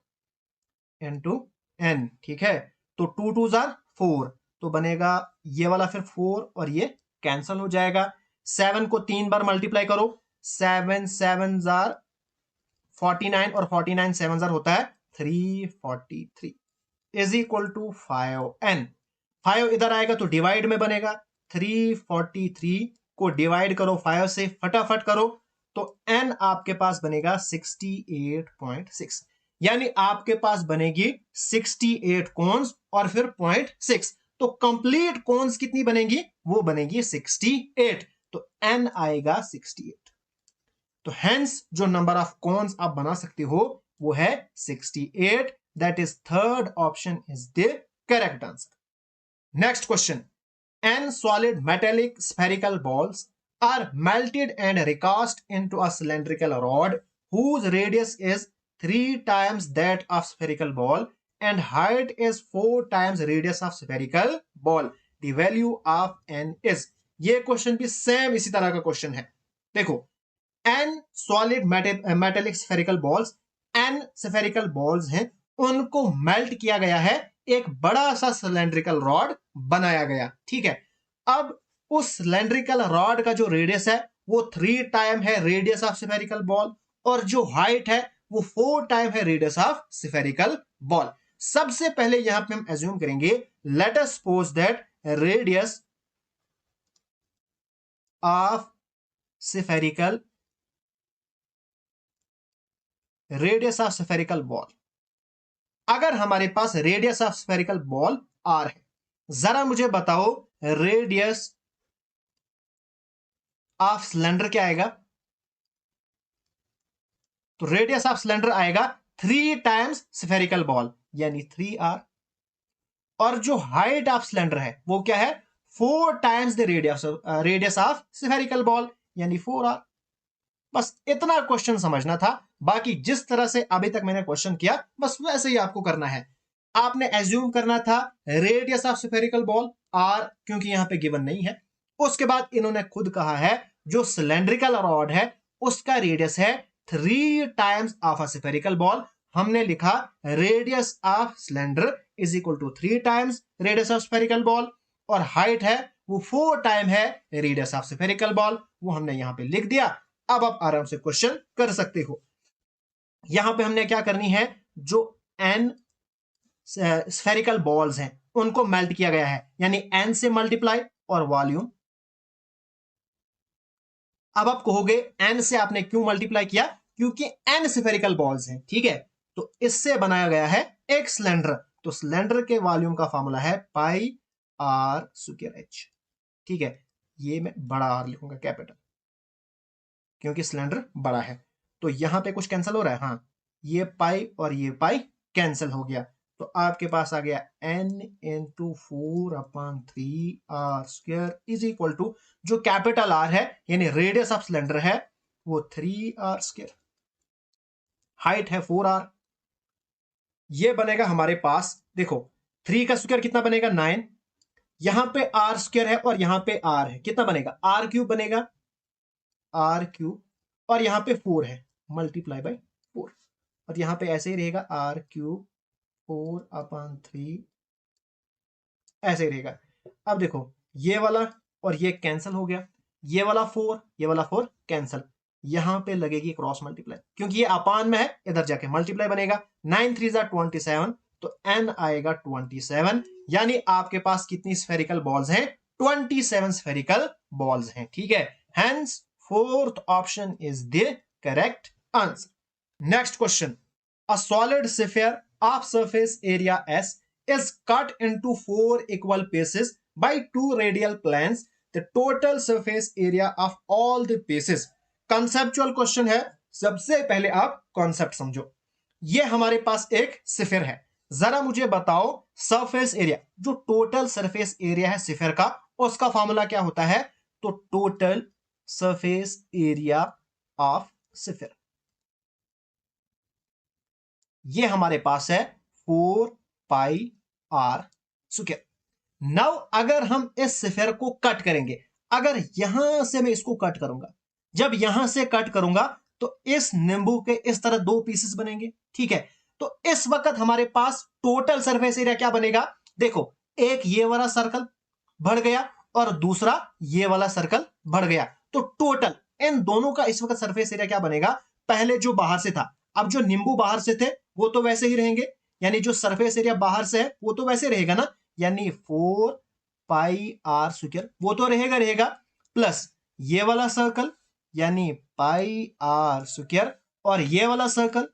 A: इनटू n। ठीक है, तो 2 2 जार 4, तो बनेगा ये वाला फिर 4 और ये कैंसल हो जाएगा। 7 को 3 बार मल्टीप्लाई करो, 7 7 जार 49 और 49 7 जार होता है 343 इज इक्वल टू 5n। 5 इधर आएगा तो डिवाइड में बनेगा, 343 को डिवाइड करो 5 से, फटाफट करो, तो n आपके पास बनेगा 68.6, यानी आपके पास बनेगी 68 कॉन्स और फिर 0.6, तो कंप्लीट कॉन्स कितनी बनेगी, वो बनेगी 68, तो n आएगा 68। तो हेंस जो नंबर ऑफ कॉन्स आप बना सकते हो वो है 68, that is third option is the correct answer. Next question, n solid metallic spherical balls are melted and recast into a cylindrical rod whose radius is 3 times that of spherical ball and height is 4 times radius of spherical ball. The value of n is, ये क्वेश्चन भी सेम इसी तरह का क्वेश्चन है। देखो n solid metallic spherical balls, n spherical balls हैं, उनको मेल्ट किया गया है एक बड़ा सा सिलेंड्रिकल रॉड बनाया गया, ठीक है। अब उस सिलेंड्रिकल रॉड का जो रेडियस है वो 3 टाइम है रेडियस ऑफ स्फेरिकल बॉल, और जो हाइट है वो 4 टाइम है रेडियस ऑफ स्फेरिकल बॉल। सबसे पहले यहां पे हम एज्यूम करेंगे, let us suppose that radius of spherical ball. अगर हमारे पास radius of spherical ball r है, जरा मुझे बताओ रेडियस ऑफ सिलेंडर क्या आएगा? तो रेडियस ऑफ सिलेंडर आएगा 3 टाइम्स स्फेरिकल बॉल यानी 3r, और जो हाइट ऑफ सिलेंडर है वो क्या है? 4 times the radius of spherical ball यानी 4r। बस इतना क्वेश्चन समझना था, बाकी जिस तरह से अभी तक मैंने क्वेश्चन किया बस वैसे ही आपको करना है। आपने एज्यूम करना था radius of spherical ball r, क्योंकि यहां पे गिवन नहीं है। उसके बाद इन्होंने खुद कहा है जो सिलेंड्रिकल रॉड है उसका रेडियस है 3 times of a spherical ball. हमने लिखा radius of cylinder is equal to 3 times radius of spherical ball, और हाइट है वो 4 टाइम है रेडियस ऑफ स्फेरिकल बॉल, वो हमने यहां पे लिख दिया। अब आप आराम से क्वेश्चन कर सकते हो। यहां पे हमने क्या करनी है, जो n स्फेरिकल बॉल्स हैं उनको मेल्ट किया गया है, यानी n से मल्टीप्लाई और वॉल्यूम। अब आप कहोगे n से आपने क्यों मल्टीप्लाई किया? क्योंकि n स्फेरिकल बॉल्स हैं, ठीक है। तो इससे बनाया गया है एक सिलेंडर, तो सिलेंडर के वॉल्यूम का फॉर्मूला है पाई आर स्क्वायर एच, ठीक है। ये मैं बड़ा आर लिखूंगा कैपिटल, क्योंकि सिलेंडर बड़ा है। तो यहां पे कुछ कैंसिल हो रहा है, हाँ, ये पाई और ये पाई कैंसिल हो गया, तो आपके पास आ गया n into 4/3r² is equal to, जो कैपिटल आर है यानी रेडियस ऑफ सिलेंडर है वो 3r², हाइट है 4r। ये बनेगा हमारे पास, देखो 3 का स्क्वायर कितना बनेगा 9, यहां पे r² है और यहां पे r है, कितना बनेगा r³ बनेगा, r³, और यहां पे 4 है मल्टीप्लाई बाय 4, और यहां पे ऐसे ही रहेगा r³ 4/3 ऐसे ही रहेगा। अब देखो ये वाला और ये कैंसिल हो गया, ये वाला 4 ये वाला 4 कैंसिल, यहां पे लगेगी क्रॉस मल्टीप्लाई, क्योंकि ये अपान में है, इधर जाके मल्टीप्लाई बनेगा, 9 3 27, तो n आएगा 27, यानी आपके पास कितनी स्फेरिकल बॉल्स हैं? 27 स्फेरिकल बॉल्स हैं, ठीक है। Hence fourth option is the correct answer. Next question, a solid sphere of surface area S is cut into 4 equal pieces by 2 radial planes. The total surface area of all the pieces. Conceptual question है, सबसे पहले आप कॉन्सेप्ट समझो। ये हमारे पास एक स्फीयर है, जरा मुझे बताओ सरफेस एरिया, जो टोटल सरफेस एरिया है स्फीयर का, उसका फॉर्मूला क्या होता है? तो total surface area of sphere, ये हमारे पास है 4πr²। नाउ अगर हम इस स्फीयर को कट करेंगे, अगर यहां से मैं इसको कट करूंगा, जब यहां से कट करूंगा तो इस नींबू के इस तरह 2 पीसेस बनेंगे, ठीक है। तो इस वक्त हमारे पास टोटल सरफेस एरिया क्या बनेगा? देखो, एक ये वाला सर्कल बढ़ गया और दूसरा ये वाला सर्कल बढ़ गया, तो टोटल इन दोनों का इस वक्त सरफेस एरिया क्या बनेगा? पहले जो बाहर से था, अब जो नींबू बाहर से थे वो तो वैसे ही रहेंगे, यानी जो सरफेस एरिया बाहर से है वो तो वैसे रहेगा ना, यानी 4πr² वो तो रहेगा, प्लस ये वाला सर्कल यानी πr², और ये वाला सर्कल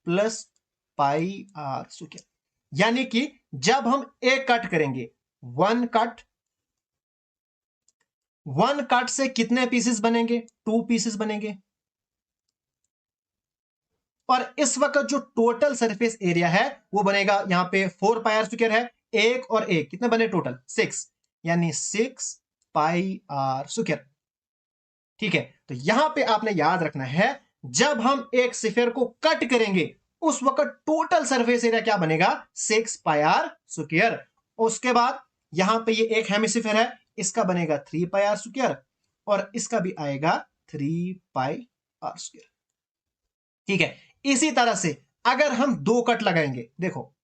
A: प्लस πr², यानी कि जब हम एक कट करेंगे, वन कट से कितने पीसेस बनेंगे? 2 पीसेस बनेंगे। और इस वक्त जो टोटल सरफेस एरिया है वो बनेगा, यहां पे 4πr² है, एक और एक कितने बने टोटल? 6, यानी 6πr², ठीक है। तो यहां पे आपने याद रखना है, जब हम एक स्फीयर को कट करेंगे उस वक्त टोटल सरफेस एरिया क्या बनेगा? 6πr²। उसके बाद यहां पे ये एक हेमिस्फीयर है, इसका बनेगा 3πr², और इसका भी आएगा 3πr², ठीक है। इसी तरह से अगर हम 2 कट लगाएंगे, देखो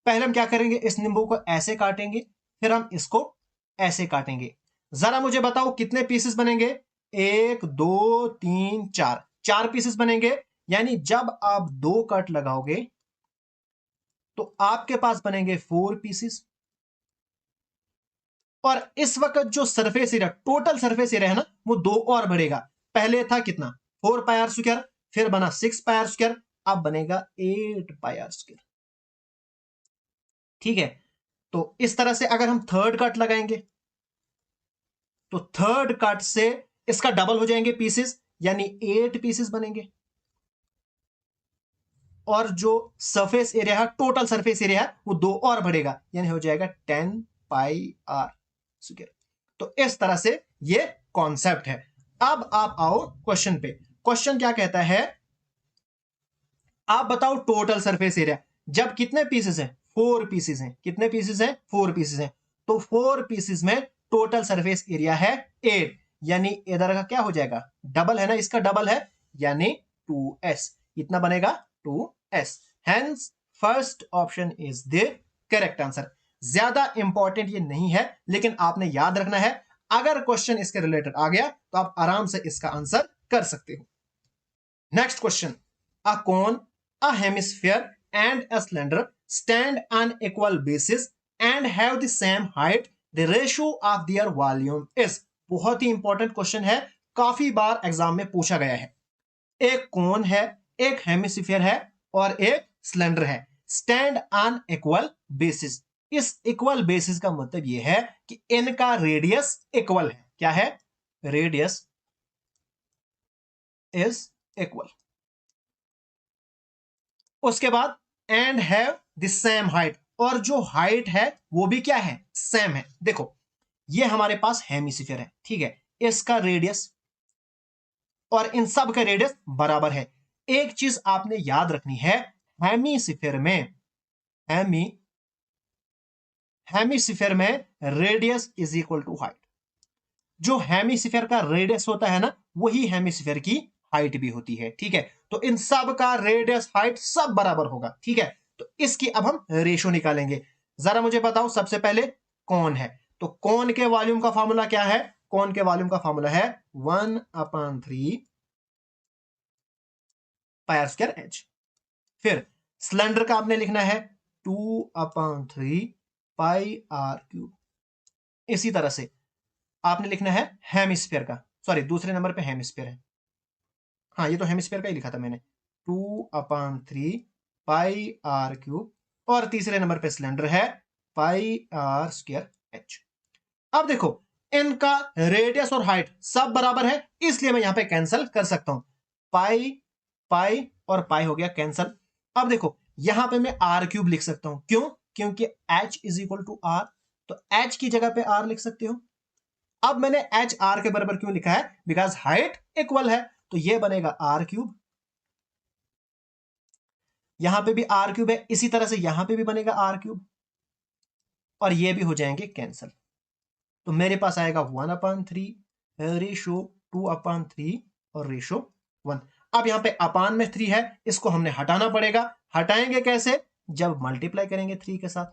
A: पहले हम क्या करेंगे, इस नींबू को ऐसे काटेंगे, फिर हम इसको ऐसे काटेंगे। जरा मुझे बताओ कितने पीसेस बनेंगे? 1 2 3 4, 4 पीसेस बनेंगे। यानी जब आप 2 कट लगाओगे तो आपके पास बनेंगे 4 पीसेस। और इस वक्त जो surface area, total surface area है ना, वो 2 और बढ़ेगा। पहले था कितना? 4 पाई r स्क्वायर, फिर बना 6 पाई r स्क्वायर, अब बनेगा 8 पाई r स्क्वायर। ठीक है, तो इस तरह से अगर हम थर्ड कट लगाएंगे तो थर्ड कट से इसका डबल हो जाएंगे पीसेस, यानी 8 पीसेस बनेंगे। और जो सरफेस एरिया है, टोटल सरफेस एरिया है, वो 2 और बढ़ेगा, यानी हो जाएगा 10 पाई r स्क्वायर। तो इस तरह से ये कॉन्सेप्ट है। अब आप आओ क्वेश्चन पे। क्वेश्चन क्या कहता है? आप बताओ टोटल सरफेस एरिया। जब कितने पीसेस हैं? 4 पीसेस हैं। कितने पीसेस हैं? 4 पीसेस हैं। तो 4 पीसेस में टोटल सरफेस एरिया है 8, यानी इधर का क्या हो जाएगा? डबल है ना, इसका डबल है, यानी 2s। इतना बनेगा 2s। Hence first option is the correct answer. ज्यादा इंपॉर्टेंट ये नहीं है, लेकिन आपने याद रखना है। अगर क्वेश्चन इसके रिलेटेड आ गया तो आप आराम से इसका आंसर कर सकते हो। Next question. A cone, a hemisphere and a cylinder stand on equal basis and have the same height, the ratio of their volume is। बहुत ही इंपॉर्टेंट क्वेश्चन है, काफी बार एग्जाम में पूछा गया है। एक कोन है, एक हेमिस्फीयर है और एक सिलेंडर है। Stand on equal basis. इस इक्वल बेसिस का मतलब यह है कि इनका रेडियस इक्वल है। क्या है? Radius is equal. उसके बाद and have the same height, और जो हाइट है वो भी क्या है? सेम है। देखो, ये हमारे पास हेमिस्फीयर है, ठीक है, इसका रेडियस और इन सब का रेडियस बराबर है। एक चीज आपने याद रखनी है, हेमिस्फीयर में हेमी हेमिस्फीयर में radius is equal to height. जो हेमिस्फीयर का रेडियस होता है ना, वही हेमिस्फीयर की हाइट भी होती है। ठीक है, तो इन सब का रेडियस हाइट सब बराबर होगा। ठीक है, तो इसकी अब हम रेशो निकालेंगे। जरा मुझे बताओ, सबसे पहले कौन है, तो कौन के वॉल्यूम का फॉर्मूला क्या है? कौन के वॉल्यूम का फॉर्मूला है 1/3 पाई r स्क्वायर h। फिर सिलेंडर का आपने लिखना है 2/3 पाई r क्यूब। इसी तरह से आपने लिखना है हेमिस्फीयर का, सॉरी दूसरे नंबर पे हेमिस्फीयर है, हाँ ये तो हेमिस्फीयर का ही लिखा था मैंने, 2/3 पाई r क्यूब। और तीसरे नंबर पे सिलेंडर है पाई r स्क्वायर h। अब देखो, इनका रेडियस और हाइट सब बराबर है, इसलिए मैं यहां पे कैंसिल कर सकता हूं। पाई पाई और पाई हो गया कैंसिल। अब देखो, यहां पे मैं r क्यूब लिख सकता हूं। क्यों? क्योंकि h is equal to r, तो h की जगह पे r लिख सकते हो। अब मैंने एच आर के बराबर क्यों लिखा है? बिकॉज हाइट इक्वल है, तो ये बनेगा r क्यूब। यहां पे भी r क्यूब है, इसी तरह से यहां पे भी बनेगा r क्यूब, और ये भी हो जाएंगे कैंसिल। तो मेरे पास आएगा 1/3 रेशो 2/3 और रेशो 1। अब यहां पे अपान में 3 है, इसको हमने हटाना पड़ेगा। हटाएंगे कैसे? जब मल्टीप्लाई करेंगे 3 के साथ।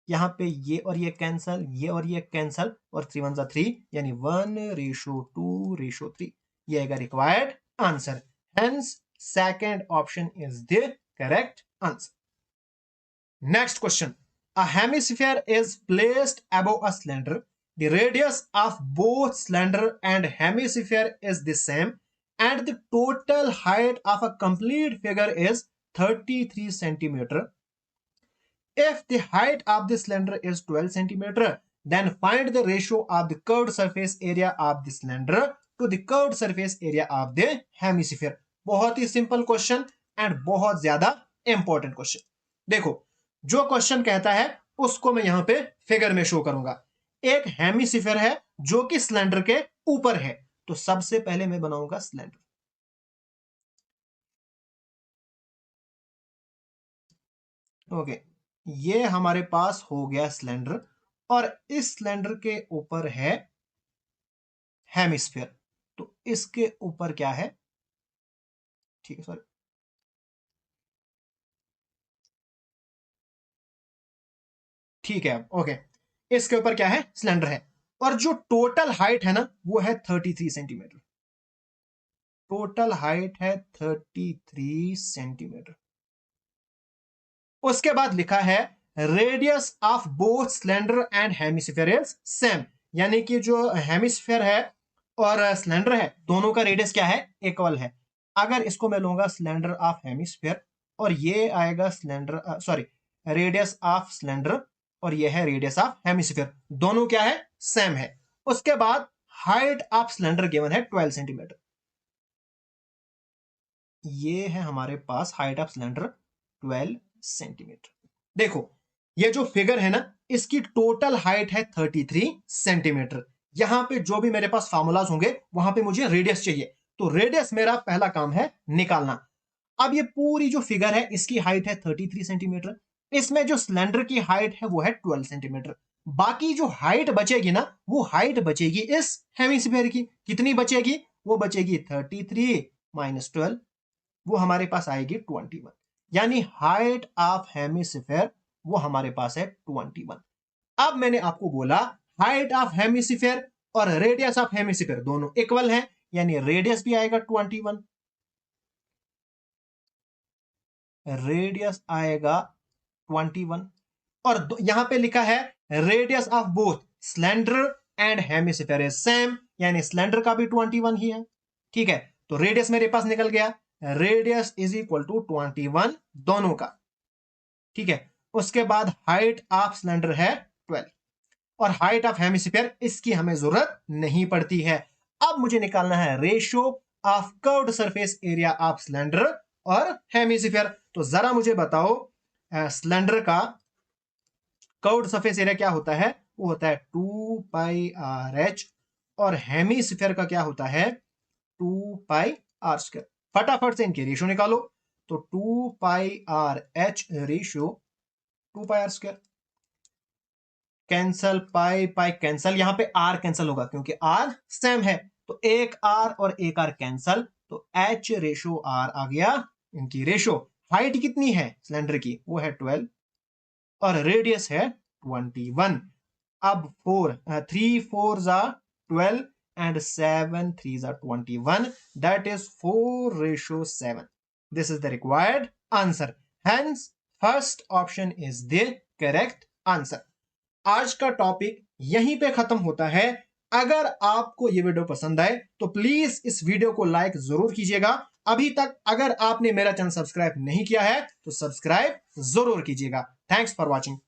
A: यहां पे ये और ये कैंसल, ये और ये कैंसल, और 3 1 3, यानी 1/2/3। ये आएगा required answer. Hence second option is the correct answer. Next question. A hemisphere is placed above a cylinder. The radius of both cylinder and hemisphere is the same, and the total height of a complete figure is 33 centimeter. If the height of the cylinder is 12 centimeter, then find the ratio of the curved surface area of the cylinder to the curved surface area of the hemisphere। बहुत ही सिंपल क्वेश्चन एंड बहुत ज्यादा इंपॉर्टेंट क्वेश्चन। देखो, जो क्वेश्चन कहता है उसको मैं यहां पे फिगर में शो करूंगा। एक हेमिस्फीयर है जो कि सिलेंडर के ऊपर है, तो सबसे पहले मैं बनाऊंगा सिलेंडर। ओके, ये हमारे पास हो गया सिलेंडर, और इस सिलेंडर के ऊपर है हेमिस्फीयर, तो इसके ऊपर क्या है? ठीक है, सॉरी, ठीक है, ओके। इसके ऊपर क्या है, सिलेंडर है। और जो टोटल हाइट है ना वो है 33 सेंटीमीटर। टोटल हाइट है 33 सेंटीमीटर। उसके बाद लिखा है radius of both cylinder and hemisphere is same, यानी कि जो हेमिस्फीयर है और सिलेंडर है दोनों का रेडियस क्या है, इक्वल है। अगर इसको मैं लूंगा सिलेंडर ऑफ हेमिस्फीयर और ये आएगा cylinder sorry radius of cylinder और ये है रेडियस ऑफ हेमिस्फीयर, दोनों क्या है, सेम है। उसके बाद हाइट ऑफ सिलेंडर गिवन है 12 सेंटीमीटर। ये है हमारे पास हाइट ऑफ सिलेंडर 12 सेंटीमीटर। देखो ये जो फिगर है ना इसकी टोटल हाइट है 33 सेंटीमीटर। यहां पे जो भी मेरे पास फार्मूलाज होंगे वहां पे मुझे रेडियस चाहिए, तो रेडियस मेरा पहला काम है निकालना। अब ये पूरी जो फिगर है इसकी हाइट है 33 सेंटीमीटर, इसमें जो सिलेंडर की हाइट है वो है 12 सेंटीमीटर। बाकी जो हाइट बचेगी ना वो हाइट बचेगी इस हेमिस्फीयर की। कितनी बचेगी, वो बचेगी 33 माइनस 12, वो हमारे पास आएगी 21। यानी हाइट ऑफ हेमिस्फीयर वो हमारे पास है 21। अब मैंने आपको बोला हाइट ऑफ हेमिस्फीयर और रेडियस ऑफ हेमिस्फीयर दोनों इक्वल है, यानी रेडियस भी आएगा 21, रेडियस आएगा 21। और यहां पे लिखा है radius of both cylinder and hemisphere is same, यानी सिलेंडर का भी 21 ही है। ठीक है, तो रेडियस मेरे पास निकल गया, रेडियस इज इक्वल टू 21 दोनों का। ठीक है, उसके बाद हाइट ऑफ सिलेंडर है 12 और हाइट ऑफ हेमिस्फीयर इसकी हमें जरूरत नहीं पड़ती है। अब मुझे निकालना है ratio of curved surface area of cylinder और हेमिस्फीयर। तो जरा मुझे बताओ सिलेंडर का कर्व्ड सरफेस एरिया क्या होता है, वो होता है 2 पाई आर एच और हेमिस्फीयर का क्या होता है 2 पाई आर स्क्वायर। फटाफट से इनके रेशियो निकालो। तो 2 pi r h ratio 2 pi r square, cancel pi pi cancel, यहां पे आर कैंसल होगा क्योंकि आर सेम है, तो एक आर और एक आर कैंसल, तो एच रेशो आर आ गया इनकी रेशो। हाइट कितनी है सिलेंडर की, वो है 12 और रेडियस है 21। अब 3 4 जा 12 and 7 3 are 21, that is 4:7. This is the required answer. Hence first option is the correct answer. आज का टॉपिक यहीं पे खत्म होता है। अगर आपको ये वीडियो पसंद आए तो प्लीज इस वीडियो को लाइक जरूर कीजिएगा। अभी तक अगर आपने मेरा चैनल सब्सक्राइब नहीं किया है तो सब्सक्राइब जरूर कीजिएगा। Thanks for watching.